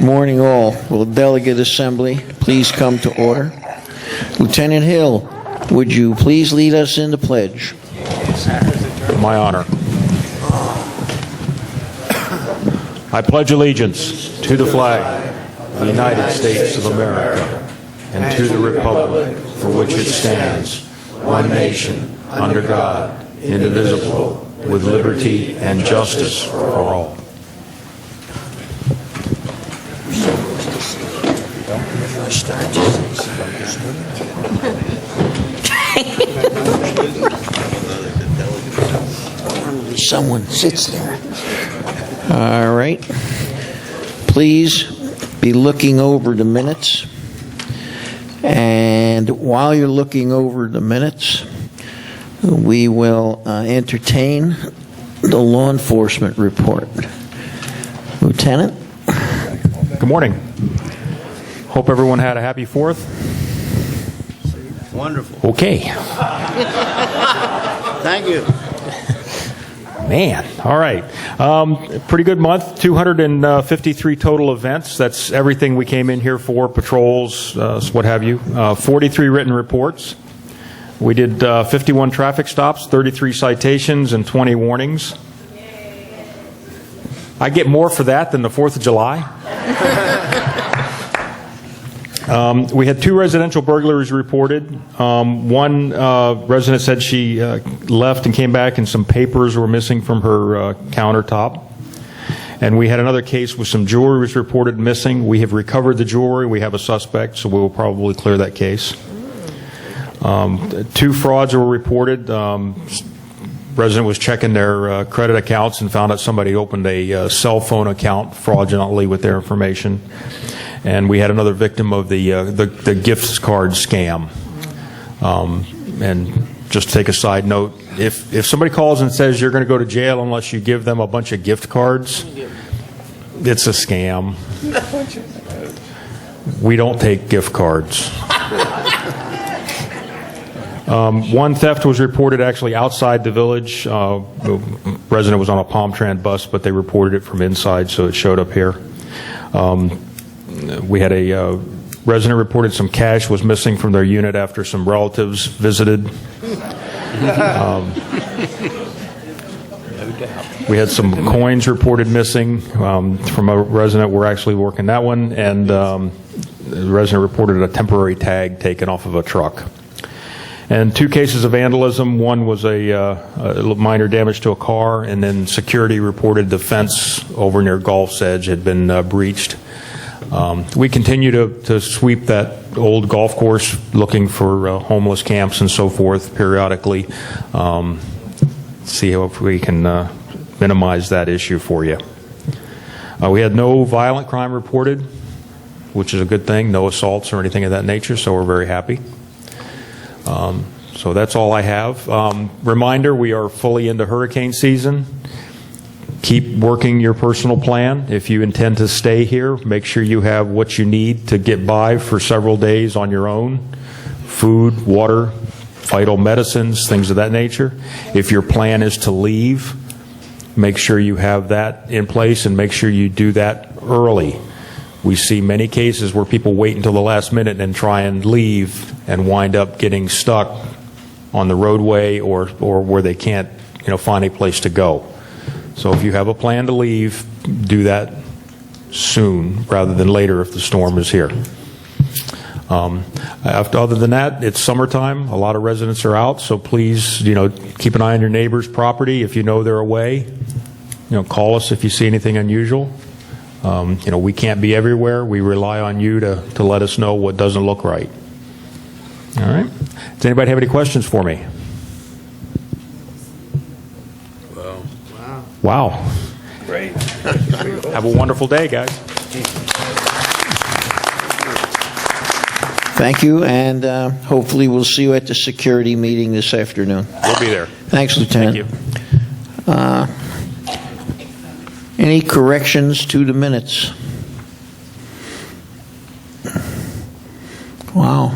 morning all. Will the delegate assembly please come to order? Lieutenant Hill, would you please lead us in the pledge? My honor. I pledge allegiance to the flag of the United States of America and to the republic for which it stands, one nation, under God, indivisible, with liberty and justice for all. Someone sits there. All right. Please be looking over the minutes. And while you're looking over the minutes, we will entertain the law enforcement report. Lieutenant? Good morning. Hope everyone had a happy 4th. Wonderful. Okay. Thank you. Man, all right. Pretty good month, 253 total events. That's everything we came in here for, patrols, what have you. 43 written reports. We did 51 traffic stops, 33 citations, and 20 warnings. I get more for that than the 4th of July. We had 2 residential burglaries reported. One resident said she left and came back and some papers were missing from her countertop. And we had another case with some jewelry was reported missing. We have recovered the jewelry. We have a suspect, so we will probably clear that case. 2 frauds were reported. Resident was checking their credit accounts and found out somebody opened a cell phone account fraudulently with their information. And we had another victim of the gift card scam. And just to take a side note, if somebody calls and says you're going to go to jail unless you give them a bunch of gift cards, it's a scam. We don't take gift cards. One theft was reported actually outside the village. The resident was on a Palmtran bus, but they reported it from inside, so it showed up here. We had a resident reported some cash was missing from their unit after some relatives visited. We had some coins reported missing from a resident. We're actually working that one. And the resident reported a temporary tag taken off of a truck. And 2 cases of vandalism. One was a minor damage to a car, and then security reported the fence over near Gulf's Edge had been breached. We continue to sweep that old golf course looking for homeless camps and so forth periodically. See if we can minimize that issue for you. We had no violent crime reported, which is a good thing. No assaults or anything of that nature, so we're very happy. So that's all I have. Reminder, we are fully into hurricane season. Keep working your personal plan. If you intend to stay here, make sure you have what you need to get by for several days on your own. Food, water, vital medicines, things of that nature. If your plan is to leave, make sure you have that in place and make sure you do that early. We see many cases where people wait until the last minute and try and leave and wind up getting stuck on the roadway or where they can't, find a place to go. So if you have a plan to leave, do that soon rather than later if the storm is here. Other than that, it's summertime. A lot of residents are out, so please, keep an eye on your neighbor's property. If you know they're away, call us if you see anything unusual. We can't be everywhere. We rely on you to let us know what doesn't look right. All right. Does anybody have any questions for me? Wow. Great. Have a wonderful day, guys. Thank you, and hopefully we'll see you at the security meeting this afternoon. We'll be there. Thanks, Lieutenant. Thank you. Any corrections to the minutes? Wow.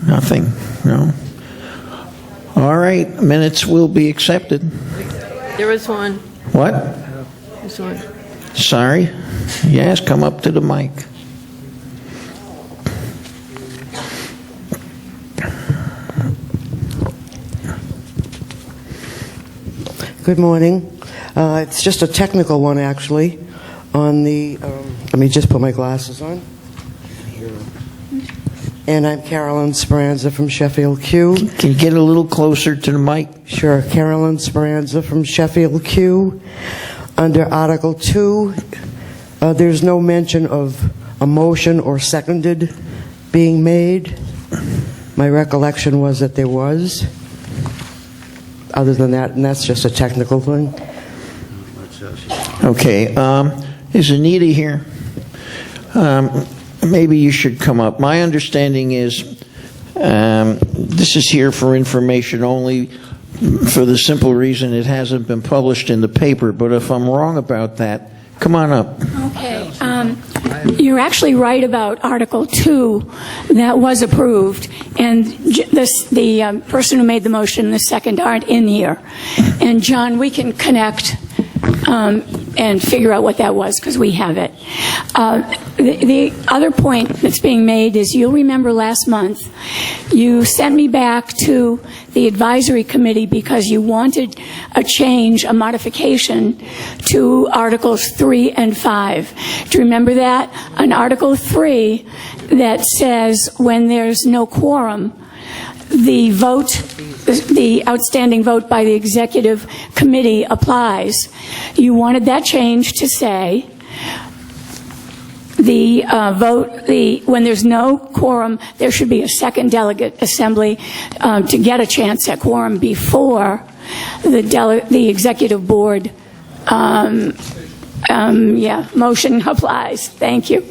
Nothing, no? All right, minutes will be accepted. There was one. What? There's one. Sorry? Yes, come up to the mic. Good morning. It's just a technical one, actually. On the, let me just put my glasses on. And I'm Carolyn Speranza from Sheffield Q. Can you get a little closer to the mic? Sure, Carolyn Speranza from Sheffield Q. Under Article 2, there's no mention of a motion or seconded being made. My recollection was that there was. Other than that, and that's just a technical thing. Okay. Is Anita here? Maybe you should come up. My understanding is this is here for information only, for the simple reason it hasn't been published in the paper. But if I'm wrong about that, come on up. Okay. You're actually right about Article 2. That was approved. And the person who made the motion and the second aren't in here. And, John, we can connect and figure out what that was, because we have it. The other point that's being made is, you'll remember last month you sent me back to the advisory committee because you wanted a change, a modification to Articles 3 and 5. Do you remember that? On Article 3, that says when there's no quorum, the vote, the outstanding vote by the executive committee applies. You wanted that change to say the when there's no quorum, there should be a second delegate assembly to get a chance at quorum before the executive board motion applies. Thank you.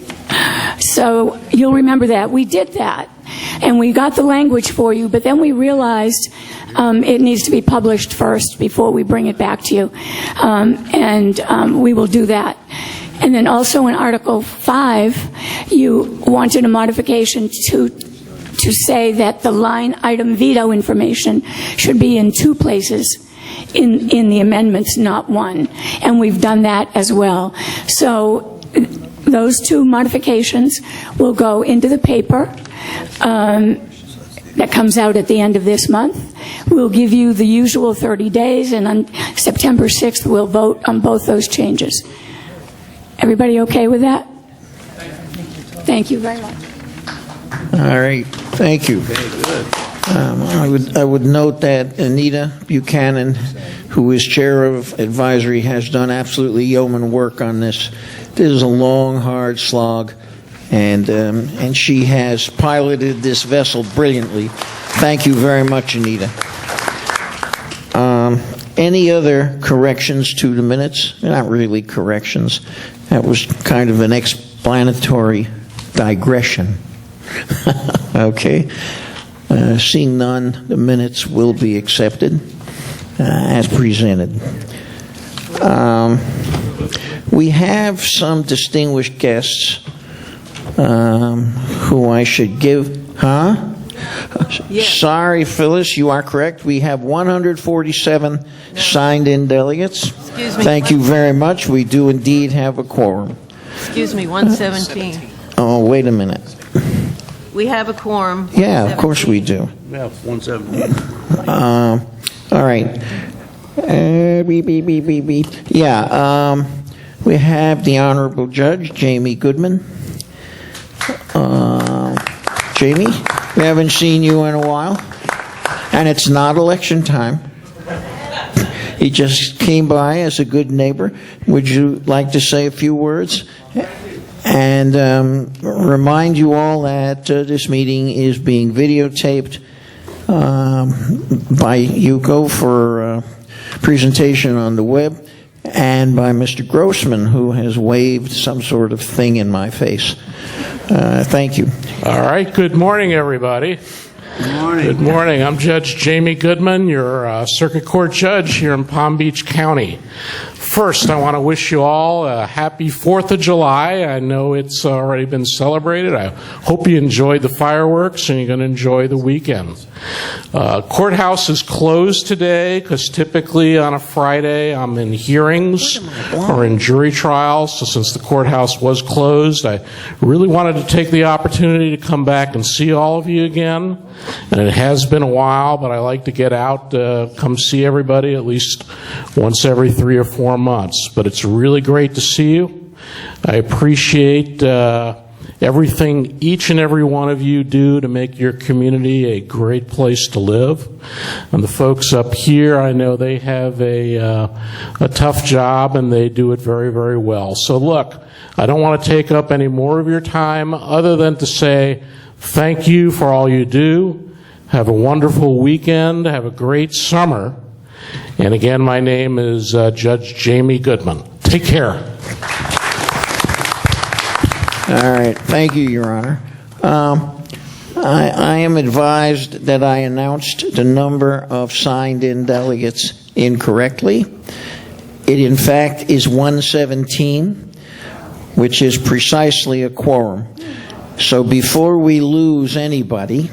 So you'll remember that. We did that. And we got the language for you, but then we realized it needs to be published first before we bring it back to you. We will do that. And then also in Article 5, you wanted a modification to say that the line item veto information should be in two places in the amendments, not one. And we've done that as well. So those two modifications will go into the paper. That comes out at the end of this month. We'll give you the usual 30 days, and on September 6th, we'll vote on both those changes. Everybody okay with that? Thank you very much. All right. Thank you. Very good. I would note that Anita Buchanan, who is chair of advisory, has done absolutely yeoman work on this. This is a long, hard slog. And she has piloted this vessel brilliantly. Thank you very much, Anita. Any other corrections to the minutes? They're not really corrections. That was kind of an explanatory digression. Okay. Seeing none, the minutes will be accepted as presented. We have some distinguished guests who I should give, Yes. Sorry, Phyllis, you are correct. We have 147 signed-in delegates. Excuse me. Thank you very much. We do indeed have a quorum. Excuse me, 117. Oh, wait a minute. We have a quorum. Yeah, of course we do. Yeah, 117. All right. Yeah, we have the Honorable Judge, Jamie Goodman. Jamie, we haven't seen you in a while, and it's not election time. He just came by as a good neighbor. Would you like to say a few words? And remind you all that this meeting is being videotaped by Yuko for presentation on the web, and by Mr. Grossman, who has waved some sort of thing in my face. Thank you. All right. Good morning, everybody. Good morning. Good morning. I'm Judge Jamie Goodman, your circuit court judge here in Palm Beach County. First, I want to wish you all a happy 4th of July. I know it's already been celebrated. I hope you enjoyed the fireworks and you're going to enjoy the weekend. Courthouse is closed today because typically on a Friday I'm in hearings or in jury trials. So since the courthouse was closed, I really wanted to take the opportunity to come back and see all of you again. And it has been a while, but I like to get out, come see everybody at least once every 3 or 4 months. But it's really great to see you. I appreciate everything each and every one of you do to make your community a great place to live. And the folks up here, I know they have a tough job and they do it very, very well. So look, I don't want to take up any more of your time other than to say thank you for all you do. Have a wonderful weekend. Have a great summer. And again, my name is Judge Jamie Goodman. Take care. All right. Thank you, Your Honor. I am advised that I announced the number of signed-in delegates incorrectly. It, in fact, is 117, which is precisely a quorum. So before we lose anybody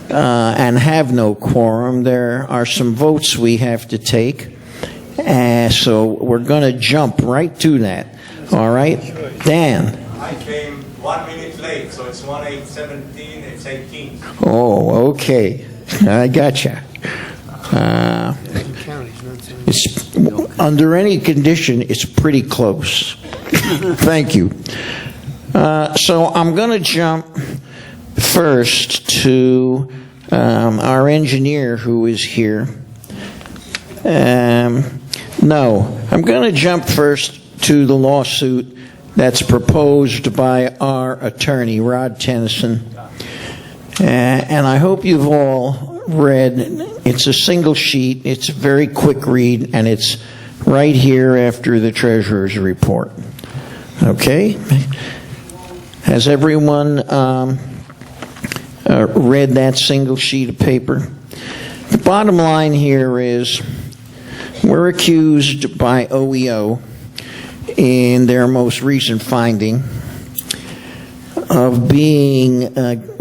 and have no quorum, there are some votes we have to take. So we're going to jump right to that. All right? Dan. I came 1 minute late, so it's 1:17, it's 18. Oh, okay. I gotcha. It's, under any condition, it's pretty close. Thank you. So I'm going to jump first to our engineer who is here. No, I'm going to jump first to the lawsuit that's proposed by our attorney, Rod Tennyson. And I hope you've all read. It's a single sheet. It's a very quick read, and it's right here after the treasurer's report. Okay? Has everyone read that single sheet of paper? The bottom line here is we're accused by OEO in their most recent finding of being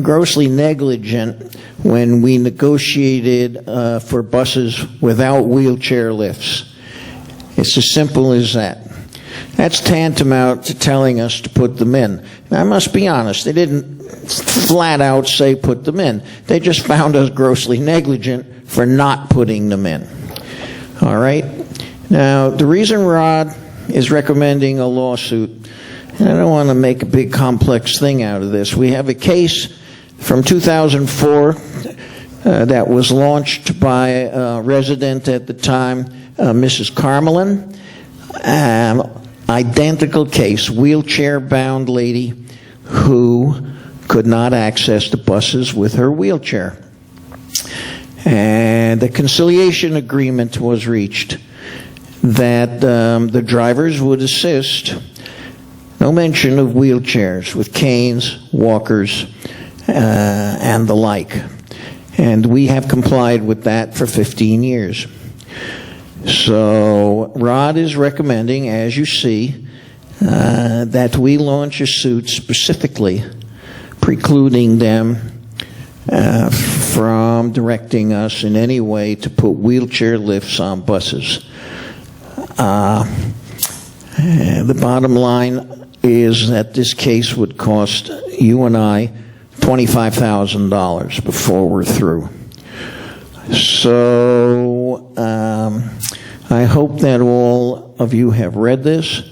grossly negligent when we negotiated for buses without wheelchair lifts. It's as simple as that. That's tantamount to telling us to put them in. Now, I must be honest, they didn't flat out say put them in. They just found us grossly negligent for not putting them in. All right? Now, the reason Rod is recommending a lawsuit, and I don't want to make a big complex thing out of this. We have a case from 2004 that was launched by a resident at the time, Mrs. Carmelin. Identical case, wheelchair-bound lady who could not access the buses with her wheelchair. And the conciliation agreement was reached that the drivers would assist, no mention of wheelchairs, with canes, walkers, and the like. And we have complied with that for 15 years. So Rod is recommending, as you see, that we launch a suit specifically precluding them from directing us in any way to put wheelchair lifts on buses. The bottom line is that this case would cost you and I $25,000 before we're through. So I hope that all of you have read this,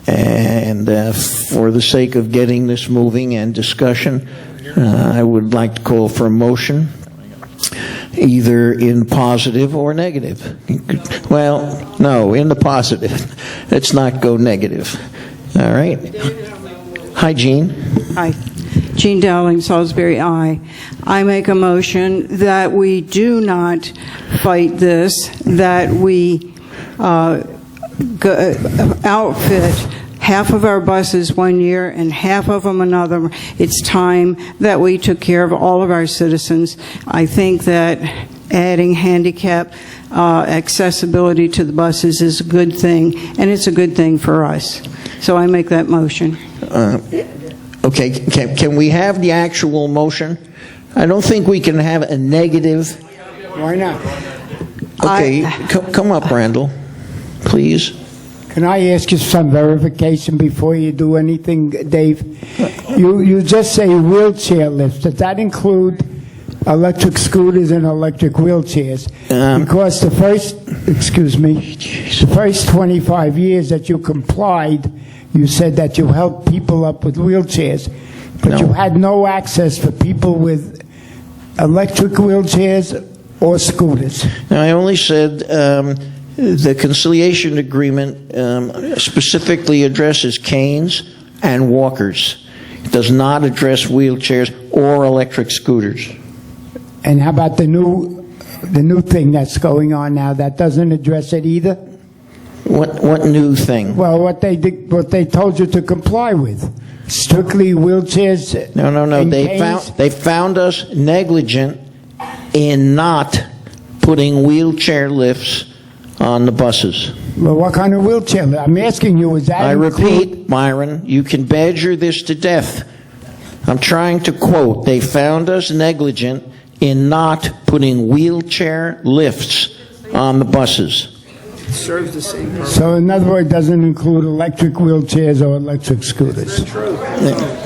and for the sake of getting this moving and discussion, I would like to call for a motion, either in positive or negative. Well, no, in the positive. Let's not go negative. All right. Hi, Jean. Hi. Jean Dowling, Salisbury, I make a motion that we do not fight this, that we outfit half of our buses one year and half of them another. It's time that we took care of all of our citizens. I think that adding handicap accessibility to the buses is a good thing, and it's a good thing for us. So I make that motion. Okay, can we have the actual motion? I don't think we can have a negative. Why not? Okay, come up, Randall, please. Can I ask you some verification before you do anything, Dave? You just say wheelchair lifts. Does that include electric scooters and electric wheelchairs? Because the first 25 years that you complied, you said that you helped people up with wheelchairs, but you had no access for people with electric wheelchairs or scooters. Now, I only said the conciliation agreement specifically addresses canes and walkers. It does not address wheelchairs or electric scooters. And how about the new thing that's going on now that doesn't address it either? What new thing? Well, what they told you to comply with, strictly wheelchairs. No. and They canes? found us negligent in not putting wheelchair lifts on the buses. Well, what kind of wheelchair? I'm asking you. Is that? I repeat, Myron, you can badger this to death. I'm trying to quote. They found us negligent in not putting wheelchair lifts on the buses. So, in other words, it doesn't include electric wheelchairs or electric scooters.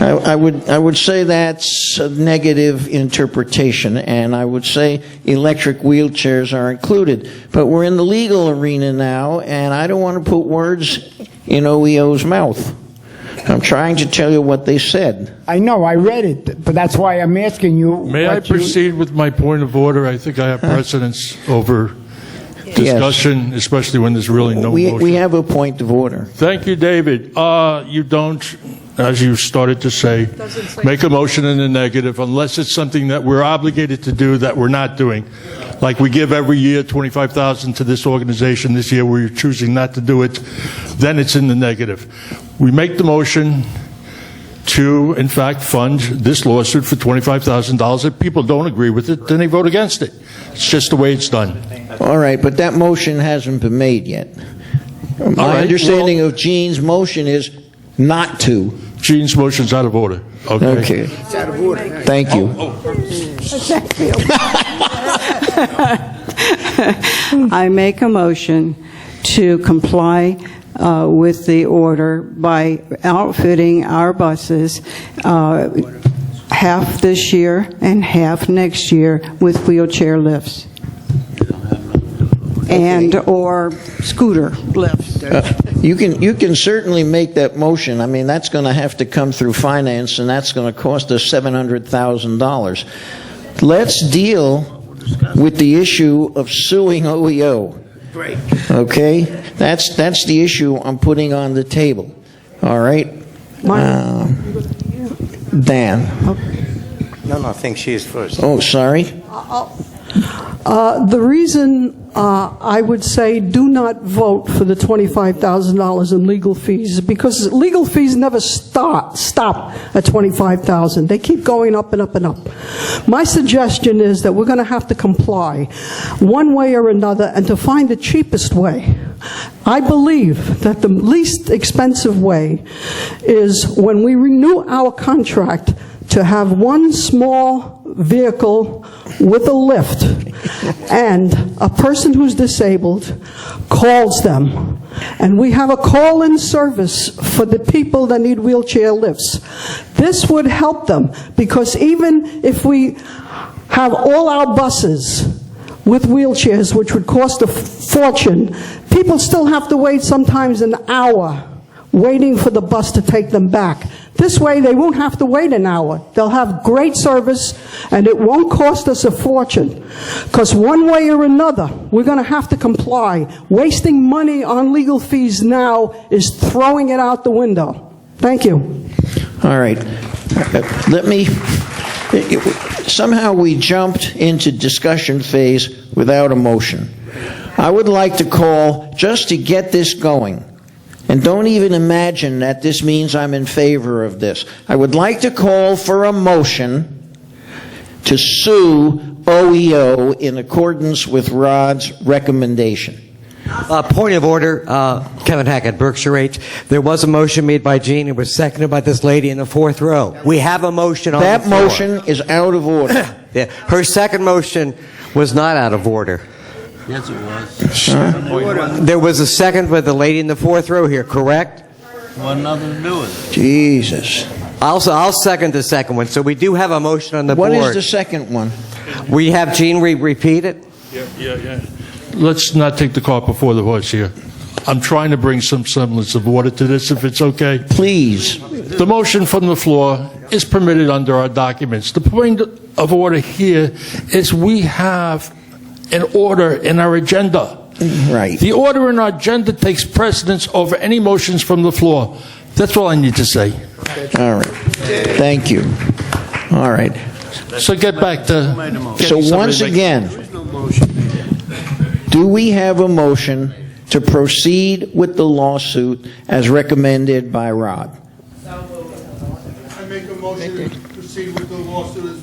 I would say that's a negative interpretation, and I would say electric wheelchairs are included. But we're in the legal arena now, and I don't want to put words in OEO's mouth. I'm trying to tell you what they said. I know, I read it, but that's why I'm asking you. May I proceed with my point of order? I think I have precedence over discussion, especially when there's really no motion. We have a point of order. Thank you, David. You don't, as you started to say, make a motion in the negative unless it's something that we're obligated to do that we're not doing. Like we give every year $25,000 to this organization. This year we're choosing not to do it. Then it's in the negative. We make the motion to, in fact, fund this lawsuit for $25,000. If people don't agree with it, then they vote against it. It's just the way it's done. All right, but that motion hasn't been made yet. My understanding of Gene's motion is not to. Gene's motion's out of order. Okay. It's out of order. Thank you. I make a motion to comply with the order by outfitting our buses half this year and half next year with wheelchair lifts and or scooter lifts. You can certainly make that motion. I mean, that's going to have to come through finance, and that's going to cost us $700,000. Let's deal with the issue of suing OEO. Great. Okay? That's the issue I'm putting on the table. All right? Dan. No, I think she is first. Oh, sorry. The reason I would say do not vote for the $25,000 in legal fees is because legal fees never stop at $25,000. They keep going up and up and up. My suggestion is that we're going to have to comply one way or another and to find the cheapest way. I believe that the least expensive way is when we renew our contract to have one small vehicle with a lift, and a person who's disabled calls them, and we have a call-in service for the people that need wheelchair lifts. This would help them, because even if we have all our buses with wheelchairs, which would cost a fortune, people still have to wait sometimes an hour waiting for the bus to take them back. This way, they won't have to wait an hour. They'll have great service, and it won't cost us a fortune. Because one way or another, we're going to have to comply. Wasting money on legal fees now is throwing it out the window. Thank you. All right. Somehow we jumped into discussion phase without a motion. I would like to call, just to get this going, and don't even imagine that this means I'm in favor of this. I would like to call for a motion to sue OEO in accordance with Rod's recommendation. Point of order, Kevin Hackett, Berkshire H. There was a motion made by Gene. It was seconded by this lady in the fourth row. We have a motion on the floor. That motion is out of order. Yeah. Her second motion was not out of order. Yes, it was. There was a second by the lady in the fourth row here, correct? Well, nothing to do with it. Jesus. I'll second the second one. So we do have a motion on the What board. is the second one? We have Gene repeat it? Yeah. Let's not take the cart before the horse here. I'm trying to bring some semblance of order to this, if it's okay. Please. The motion from the floor is permitted under our documents. The point of order here is we have an order in our agenda. Right. The order in our agenda takes precedence over any motions from the floor. That's all I need to say. All right. Thank you. All right. So get back to... So once again, do we have a motion to proceed with the lawsuit as recommended by Rod? I make a motion to proceed with the lawsuit as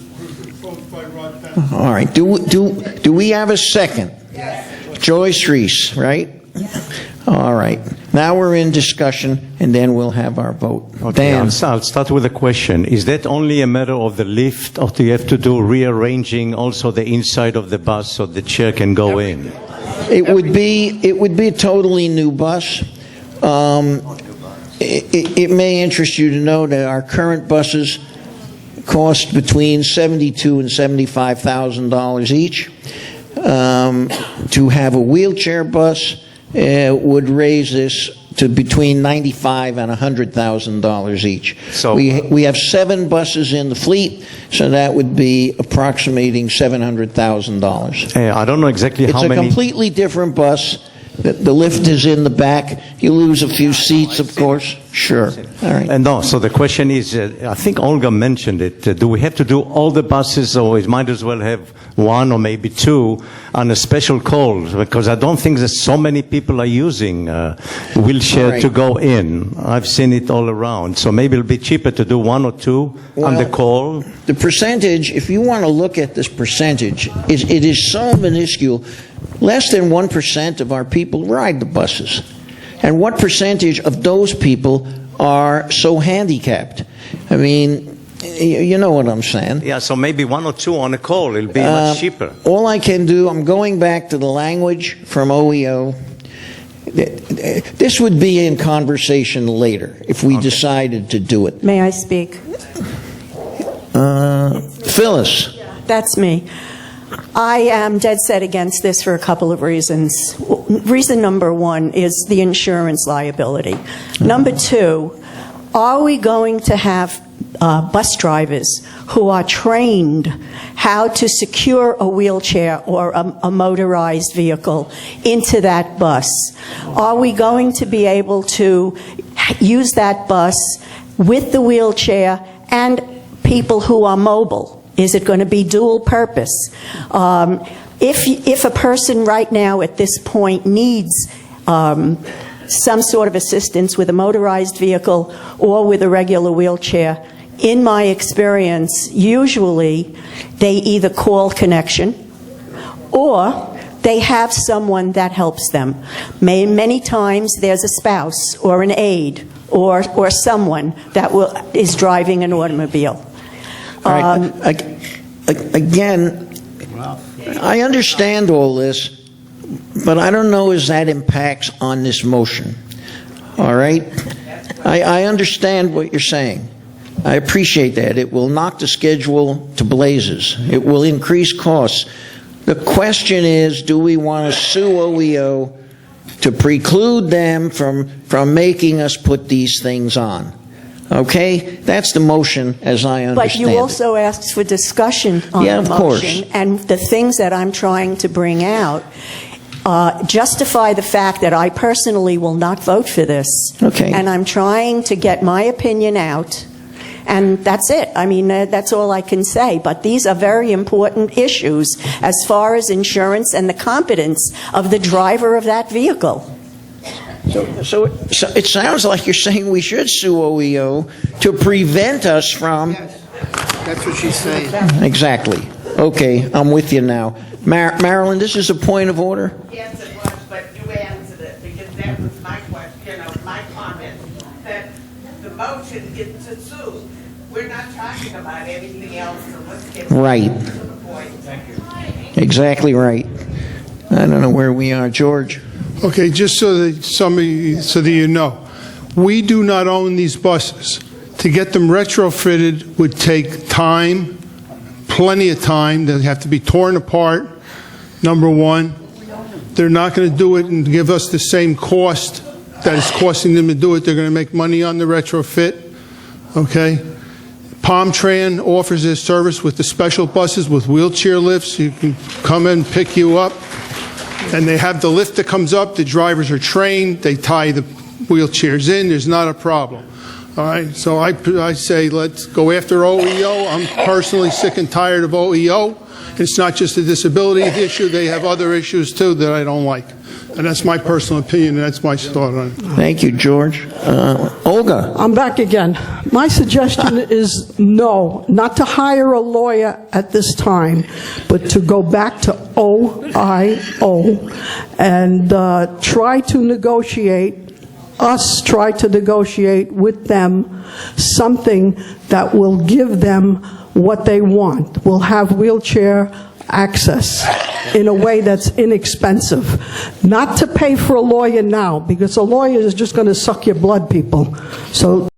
proposed by Rod Penn. All right. Do we have a second? Yes. Joyce Reese, right? All right. Now we're in discussion, and then we'll have our vote. Okay, Dan. I'll start with a question. Is that only a matter of the lift, or do you have to do rearranging also the inside of the bus so the chair can go in? It would be a totally new bus. It may interest you to know that our current buses cost between $72,000 and $75,000 each. To have a wheelchair bus would raise this to between $95,000 and $100,000 each. So we have 7 buses in the fleet, so that would be approximating $700,000. I don't know exactly how It's a many... completely different bus. The lift is in the back. You lose a few seats, of course. Sure. All right. No, so the question is, I think Olga mentioned it, do we have to do all the buses, or we might as well have 1 or maybe 2 on a special call? Because I don't think that so many people are using wheelchair Right. to go in. I've seen it all around. So maybe it'll be cheaper to do 1 or 2 on the call. The percentage, if you want to look at this percentage, it is so minuscule. Less than 1% of our people ride the buses. And what percentage of those people are so handicapped? I mean, you know what I'm saying. Yeah, so maybe 1 or 2 on a call. It'll be much cheaper. All I can do, I'm going back to the language from OEO. This would be in conversation later if we decided to do it. May I speak? Phyllis. That's me. I am dead set against this for a couple of reasons. Reason number 1 is the insurance liability. Number 2, are we going to have bus drivers who are trained how to secure a wheelchair or a motorized vehicle into that bus? Are we going to be able to use that bus with the wheelchair and people who are mobile? Is it going to be dual purpose? If a person right now at this point needs some sort of assistance with a motorized vehicle or with a regular wheelchair, in my experience, usually they either call Connection or they have someone that helps them. Many times there's a spouse or an aide or someone that is driving an automobile. All right. Again, I understand all this, but I don't know as that impacts on this motion. All right? I understand what you're saying. I appreciate that. It will knock the schedule to blazes. It will increase costs. The question is, do we want to sue OEO to preclude them from making us put these things on? Okay? That's the motion as I understand But you also asked for discussion on Yeah, the of course. motion, and the things that I'm trying to bring out justify the fact that I personally will not vote for this. Okay. And I'm trying to get my opinion out, and that's it. I mean, that's all I can say. But these are very important issues as far as insurance and the competence of the driver of that vehicle. So it sounds like you're saying we should sue OEO to prevent us from... That's what she's saying. Exactly. Okay, I'm with you now. Marilyn, this is a point of order? Yes, it was, but you answered it, because that was my question, or my comment, that the motion is to sue. We're not talking about anything else, so let's get Right. to the point. Thank you. Exactly right. I don't know where we are. George? Okay, just so that you know, we do not own these buses. To get them retrofitted would take time, plenty of time. They have to be torn apart, number one. They're not going to do it and give us the same cost that it's costing them to do it. They're going to make money on the retrofit, okay? Palmtran offers their service with the special buses with wheelchair lifts. You can come in, pick you up, and they have the lift that comes up. The drivers are trained. They tie the wheelchairs in. There's not a problem. All right, so I say let's go after OEO. I'm personally sick and tired of OEO. It's not just a disability issue. They have other issues, too, that I don't like. And that's my personal opinion, and that's my thought on it. Thank you, George. Olga? I'm back again. My suggestion is no, not to hire a lawyer at this time, but to go back to OIO and try to negotiate with them something that will give them what they want. We'll have wheelchair access in a way that's inexpensive. Not to pay for a lawyer now, because a lawyer is just going to suck your blood, people. So